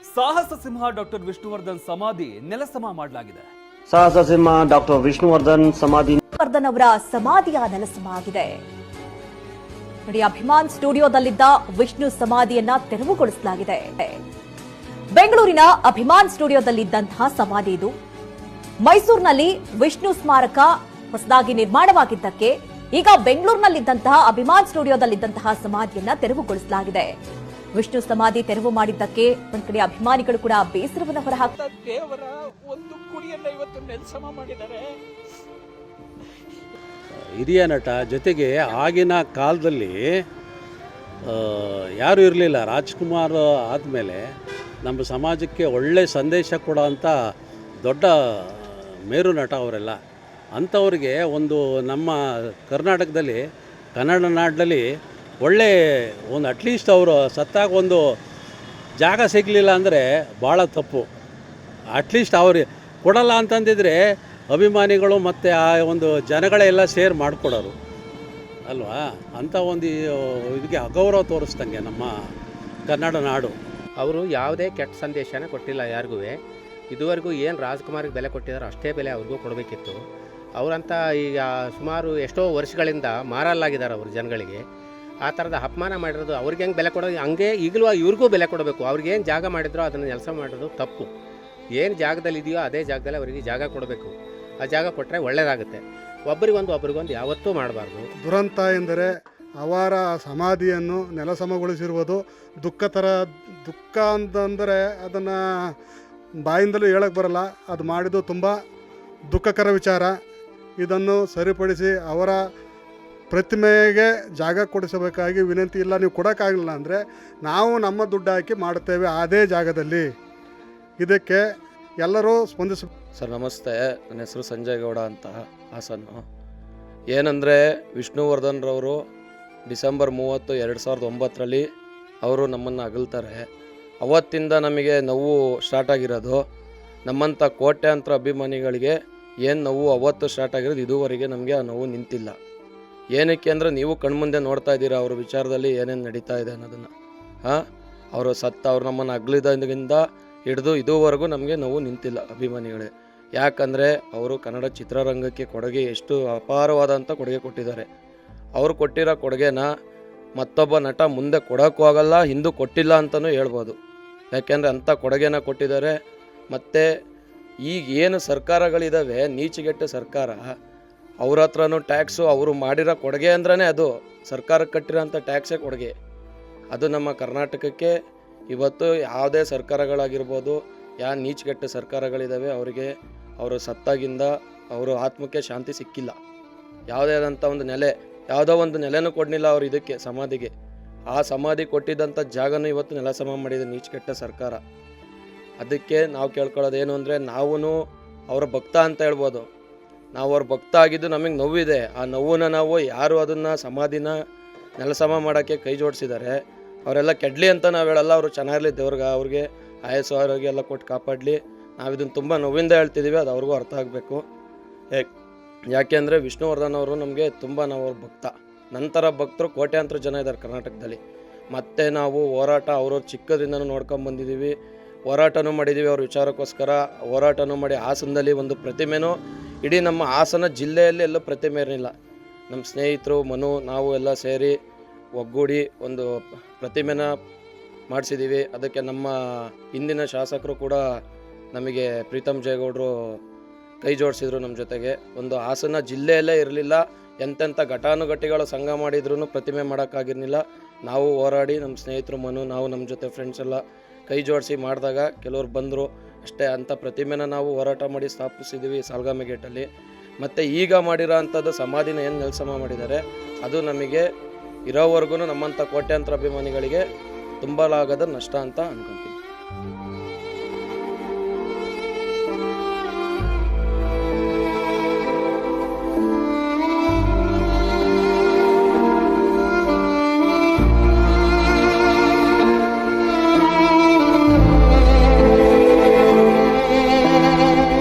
ಸಾಹಸ ಸಿಂಹ ಡಾಕ್ಟರ್ ವಿಷ್ಣುವರ್ಧನ್ ಸಮಾಧಿ ನೆಲಸಮ ಮಾಡಲಾಗಿದೆ. ಸಾಹಸ ಸಿಂಹ ಡಾಕ್ಟರ್ ವಿಷ್ಣುವರ್ಧನ್ ಸಮಾಧಿ ವರ್ಧನ್ ಅವರ ಸಮಾಧಿಯ ನೆಲಸಮ ಆಗಿದೆ. ನೋಡಿ, ಅಭಿಮಾನ್ ಸ್ಟುಡಿಯೋದಲ್ಲಿದ್ದ ವಿಷ್ಣು ಸಮಾಧಿಯನ್ನ ತೆರವುಗೊಳಿಸಲಾಗಿದೆ. ಬೆಂಗಳೂರಿನ ಅಭಿಮಾನ್ ಸ್ಟುಡಿಯೋದಲ್ಲಿದ್ದಂತಹ ಸಮಾಧಿ ಇದು. ಮೈಸೂರಿನಲ್ಲಿ ವಿಷ್ಣು ಸ್ಮಾರಕ ಹೊಸದಾಗಿ ನಿರ್ಮಾಣವಾಗಿದ್ದಕ್ಕೆ ಈಗ ಬೆಂಗಳೂರಿನಲ್ಲಿದ್ದಂತಹ ಅಭಿಮಾನ್ ಸ್ಟುಡಿಯೋದಲ್ಲಿದ್ದಂತಹ ಸಮಾಧಿಯನ್ನ ತೆರವುಗೊಳಿಸಲಾಗಿದೆ. ವಿಷ್ಣು ಸಮಾಧಿ ತೆರವು ಮಾಡಿದ್ದಕ್ಕೆ ಒಂದ್ ಕಡೆ ಅಭಿಮಾನಿಗಳು ಕೂಡ ಬೇಸರವನ್ನು ಹೊರಹಾಕ್ತಾರೆ. ದೇವರ ಒಂದು ಕುಡಿಯನ್ನ ಇವತ್ತು ನೆಲಸಮ ಮಾಡಿದ್ದಾರೆ. ಹಿರಿಯ ನಟ, ಜೊತೆಗೆ ಆಗಿನ ಕಾಲದಲ್ಲಿ ಯಾರೂ ಇರಲಿಲ್ಲ. ರಾಜ್ಕುಮಾರ್ ಆದಮೇಲೆ ನಮ್ಮ ಸಮಾಜಕ್ಕೆ ಒಳ್ಳೆ ಸಂದೇಶ ಕೊಡೋಂಥ ದೊಡ್ಡ ಮೇರು ನಟ ಅವರೆಲ್ಲ. ಅಂಥವ್ರಿಗೆ ಒಂದು ನಮ್ಮ ಕರ್ನಾಟಕದಲ್ಲಿ, ಕನ್ನಡ ನಾಡಿನಲ್ಲಿ ಒಳ್ಳೆ ಒಂದು ಅಟ್ಲೀಸ್ಟ್ ಅವರು ಸತ್ತಾಗ ಒಂದು ಜಾಗ ಸಿಗಲಿಲ್ಲ ಅಂದರೆ ಭಾಳ ತಪ್ಪು. ಅಟ್ಲೀಸ್ಟ್ ಅವ್ರಿಗೆ ಕೊಡಲ್ಲ ಅಂತಂದಿದ್ರೆ ಅಭಿಮಾನಿಗಳು ಮತ್ತು ಆ ಒಂದು ಜನಗಳೆಲ್ಲ ಸೇರ್ ಮಾಡಿಕೊಡೋರು ಅಲ್ವಾ. ಅಂಥ ಒಂದು ಇದಕ್ಕೆ ಅಗೌರವ ತೋರಿಸ್ದಂಗೆ ನಮ್ಮ ಕನ್ನಡ ನಾಡು. ಅವರು ಯಾವುದೇ ಕೆಟ್ಟ ಸಂದೇಶನ ಕೊಟ್ಟಿಲ್ಲ ಯಾರಿಗೂ. ಇದುವರೆಗೂ ಏನು ರಾಜ್ಕುಮಾರ್ಗೆ ಬೆಲೆ ಕೊಟ್ಟಿದ್ದಾರೋ ಅಷ್ಟೇ ಬೆಲೆ ಅವ್ರಿಗೂ ಕೊಡಬೇಕಿತ್ತು. ಅವರಂತ ಈಗ ಸುಮಾರು ಎಷ್ಟೋ ವರ್ಷಗಳಿಂದ ಮಾರಲ್ಲಾಗಿದ್ದಾರೆ ಅವರು ಜನಗಳಿಗೆ. ಆ ಥರದ ಅಪಮಾನ ಮಾಡಿರೋದು ಅವ್ರಿಗೆ ಹೆಂಗೆ ಬೆಲೆ ಕೊಡೋದು, ಹಂಗೆ ಈಗಲೂ ಇವ್ರಿಗೂ ಬೆಲೆ ಕೊಡಬೇಕು. ಅವ್ರಿಗೇನು ಜಾಗ ಮಾಡಿದ್ರೋ ಅದನ್ನು ಕೆಲಸ ಮಾಡೋದು ತಪ್ಪು. ಏನು ಜಾಗದಲ್ಲಿ ಇದೆಯೋ ಅದೇ ಜಾಗದಲ್ಲಿ ಅವರಿಗೆ ಜಾಗ ಕೊಡಬೇಕು. ಆ ಜಾಗ ಕೊಟ್ಟರೆ ಒಳ್ಳೆಯದಾಗುತ್ತೆ. ಒಬ್ಬರಿಗೊಂದು ಯಾವತ್ತೂ ಮಾಡಬಾರ್ದು. ದುರಂತ ಎಂದರೆ ಅವರ ಸಮಾಧಿಯನ್ನು ನೆಲಸಮಗೊಳಿಸಿರುವುದು ದುಃಖ ಅಂತಂದರೆ ಅದನ್ನು ಬಾಯಿಂದಲೂ ಹೇಳಕ್ಕೆ ಬರಲ್ಲ. ಅದು ಮಾಡಿದ್ದು ತುಂಬ ದುಃಖಕರ ವಿಚಾರ. ಇದನ್ನು ಸರಿಪಡಿಸಿ ಅವರ ಪ್ರತಿಮೆಗೆ ಜಾಗ ಕೊಡಿಸಬೇಕಾಗಿ ವಿನಂತಿ. ಇಲ್ಲ, ನೀವು ಕೊಡೋಕ್ಕಾಗಲಿಲ್ಲ ಅಂದರೆ ನಾವು ನಮ್ಮ ದುಡ್ಡು ಹಾಕಿ ಮಾಡುತ್ತೇವೆ ಅದೇ ಜಾಗದಲ್ಲಿ. ಇದಕ್ಕೆ ಎಲ್ಲರೂ ಸ್ಪಂದಿಸ. ಸರ್ ನಮಸ್ತೆ, ನನ್ನ ಹೆಸರು ಸಂಜಯ್ ಗೌಡ ಅಂತ, ಹಾಸನ್ನು. ಏನಂದರೆ ವಿಷ್ಣುವರ್ಧನ್ರವರು ಡಿಸೆಂಬರ್ 30, 2009 ಅವರು ನಮ್ಮನ್ನು ಅಗಲ್ತಾರೆ. ಅವತ್ತಿಂದ ನಮಗೆ ನೋವು ಸ್ಟಾರ್ಟ್ ಆಗಿರೋದು. ನಮ್ಮಂಥ ಕೋಟ್ಯಾಂತರ ಅಭಿಮಾನಿಗಳಿಗೆ ಏನು ನೋವು ಅವತ್ತು ಸ್ಟಾರ್ಟ್ ಆಗಿರೋದು, ಇದುವರೆಗೆ ನಮಗೆ ಆ ನೋವು ನಿಂತಿಲ್ಲ. ಏನಕ್ಕೆ ಅಂದರೆ ನೀವು ಕಣ್ಮುಂದೆ ನೋಡ್ತಾ ಇದ್ದೀರಾ ಅವ್ರ ವಿಚಾರದಲ್ಲಿ ಏನೇನು ನಡೀತಾ ಇದೆ ಅನ್ನೋದನ್ನು. ಅವ್ರು ನಮ್ಮನ್ನು ಅಗಲಿದಿಂದ ಹಿಡಿದು ಇದುವರೆಗೂ ನಮಗೆ ನೋವು ನಿಂತಿಲ್ಲ ಅಭಿಮಾನಿಗಳೇ. ಯಾಕಂದರೆ ಅವರು ಕನ್ನಡ ಚಿತ್ರರಂಗಕ್ಕೆ ಕೊಡುಗೆ ಎಷ್ಟು ಅಪಾರವಾದಂಥ ಕೊಡುಗೆ ಕೊಟ್ಟಿದ್ದಾರೆ. ಅವರು ಕೊಟ್ಟಿರೋ ಕೊಡುಗೆನ ಮತ್ತೊಬ್ಬ ನಟ ಮುಂದೆ ಕೊಡೋಕ್ಕೂ ಆಗಲ್ಲ, ಹಿಂದೂ ಕೊಟ್ಟಿಲ್ಲ ಅಂತಲೂ ಹೇಳ್ಬೋದು. ಯಾಕೆಂದರೆ ಅಂಥ ಕೊಡುಗೆನ ಕೊಟ್ಟಿದ್ದಾರೆ. ಮತ್ತು ಈಗ ಏನು ಸರ್ಕಾರಗಳಿದ್ದಾವೆ, ನೀಚಿಗೆಟ್ಟ ಸರ್ಕಾರ, ಅವ್ರ ಹತ್ರನೂ ಟ್ಯಾಕ್ಸು, ಅವರು ಮಾಡಿರೋ ಕೊಡುಗೆ ಅಂದ್ರೇ ಅದು ಸರ್ಕಾರಕ್ಕೆ ಕಟ್ಟಿರೋಂಥ ಟ್ಯಾಕ್ಸೇ ಕೊಡುಗೆ. ಅದು ನಮ್ಮ ಕರ್ನಾಟಕಕ್ಕೆ ಇವತ್ತು ಯಾವುದೇ ಸರ್ಕಾರಗಳಾಗಿರ್ಬೋದು, ಯಾವ ನೀಚಿಗೆಟ್ಟ ಸರ್ಕಾರಗಳಿದ್ದಾವೆ, ಅವರಿಗೆ ಅವರು ಸತ್ತಾಗಿಂದ ಅವರ ಆತ್ಮಕ್ಕೆ ಶಾಂತಿ ಸಿಕ್ಕಿಲ್ಲ. ಯಾವುದೇ ಆದಂಥ ಒಂದು ಯಾವುದೋ ಒಂದು ನೆಲೆನೂ ಕೊಡಲಿಲ್ಲ ಅವರು ಇದಕ್ಕೆ ಸಮಾಧಿಗೆ. ಆ ಸಮಾಧಿ ಕೊಟ್ಟಿದ್ದಂಥ ಜಾಗನೂ ಇವತ್ತು ನೆಲಸಮ ಮಾಡಿದೆ ನೀಚಿಗೆಟ್ಟ ಸರ್ಕಾರ. ಅದಕ್ಕೆ ನಾವು ಕೇಳ್ಕೊಳ್ಳೋದೇನು ಅಂದರೆ, ನಾವೂ ಅವರ ಭಕ್ತ ಅಂತ ಹೇಳ್ಬೋದು. ನಾವು ಅವ್ರ ಭಕ್ತ ಆಗಿದ್ದು ನಮಗೆ ನೋವಿದೆ. ಆ ನೋವನ್ನ ನಾವು ಯಾರು ಅದನ್ನು ಸಮಾಧಿನ ನೆಲಸಮ ಮಾಡೋಕ್ಕೆ ಕೈ ಜೋಡಿಸಿದ್ದಾರೆ ಅವರೆಲ್ಲ ಕೆಡಲಿ ಅಂತ ನಾವು ಹೇಳಲ್ಲ. ಅವರು ಚೆನ್ನಾಗಿರಲಿ, ಅವ್ರಿಗೆ ಆಯಸ್ಸು ಆರೋಗ್ಯ ಎಲ್ಲ ಕೊಟ್ಟು ಕಾಪಾಡಲಿ. ನಾವು ಇದನ್ನು ತುಂಬ ನೋವಿಂದ ಹೇಳ್ತಿದ್ದೀವಿ, ಅದು ಅವ್ರಿಗೂ ಅರ್ಥ ಆಗಬೇಕು. ಯಾಕೆಂದರೆ ವಿಷ್ಣುವರ್ಧನ್ ಅವರು ನಮಗೆ ತುಂಬ, ನಾವು ಅವ್ರ ಭಕ್ತ. ನಂತರ ಭಕ್ತರು ಕೋಟ್ಯಾಂತರ ಜನ ಇದ್ದಾರೆ ಕರ್ನಾಟಕದಲ್ಲಿ. ಮತ್ತು ನಾವು ಹೋರಾಟ ಅವರು ಚಿಕ್ಕದ್ರಿಂದನೂ ನೋಡ್ಕೊಂಬಂದಿದ್ದೀವಿ. ಹೋರಾಟನೂ ಮಾಡಿದ್ದೀವಿ ಅವ್ರ ವಿಚಾರಕ್ಕೋಸ್ಕರ. ಹೋರಾಟನೂ ಮಾಡಿ ಹಾಸನದಲ್ಲಿ ಒಂದು ಪ್ರತಿಮೆನೂ, ಇಡೀ ನಮ್ಮ ಹಾಸನ ಜಿಲ್ಲೆಯಲ್ಲಿ ಎಲ್ಲೂ ಪ್ರತಿಮೆ ಇರಲಿಲ್ಲ. ನಮ್ಮ ಸ್ನೇಹಿತರು ಮನು ನಾವು ಎಲ್ಲ ಸೇರಿ ಒಗ್ಗೂಡಿ ಒಂದು ಪ್ರತಿಮೆನ ಮಾಡಿಸಿದ್ದೀವಿ. ಅದಕ್ಕೆ ನಮ್ಮ ಹಿಂದಿನ ಶಾಸಕರು ಕೂಡ ನಮಗೆ ಪ್ರೀತಮ್ ಜೇಗೌಡರು ಕೈ ಜೋಡಿಸಿದ್ರು ನಮ್ಮ ಜೊತೆಗೆ. ಒಂದು ಹಾಸನ ಜಿಲ್ಲೆಯಲ್ಲೇ ಇರಲಿಲ್ಲ, ಎಂತೆಂಥ ಘಟಾನುಘಟಿಗಳ ಸಂಘ ಮಾಡಿದ್ರೂ ಪ್ರತಿಮೆ ಮಾಡೋಕ್ಕಾಗಿರಲಿಲ್ಲ. ನಾವು ಹೋರಾಡಿ ನಮ್ಮ ಸ್ನೇಹಿತರು ಮನು, ನಾವು ನಮ್ಮ ಜೊತೆ ಫ್ರೆಂಡ್ಸ್ ಎಲ್ಲ ಕೈ ಜೋಡಿಸಿ ಮಾಡಿದಾಗ ಕೆಲವ್ರು ಬಂದರು ಅಷ್ಟೇ. ಅಂಥ ಪ್ರತಿಮೆನ ನಾವು ಹೋರಾಟ ಮಾಡಿ ಸ್ಥಾಪಿಸಿದ್ದೀವಿ ಸಾಲ್ಗಾಮೆ ಗೇಟಲ್ಲಿ. ಮತ್ತು ಈಗ ಮಾಡಿರೋ ಅಂಥದ್ದು ಸಮಾಧಿನ ಏನು ನೆಲಸಮ ಮಾಡಿದ್ದಾರೆ, ಅದು ನಮಗೆ ಇರೋವರೆಗೂ ನಮ್ಮಂಥ ಕೋಟ್ಯಾಂತರ ಅಭಿಮಾನಿಗಳಿಗೆ ತುಂಬಲಾಗದ ನಷ್ಟ ಅಂತ ಅನ್ಕೊತೀವಿ.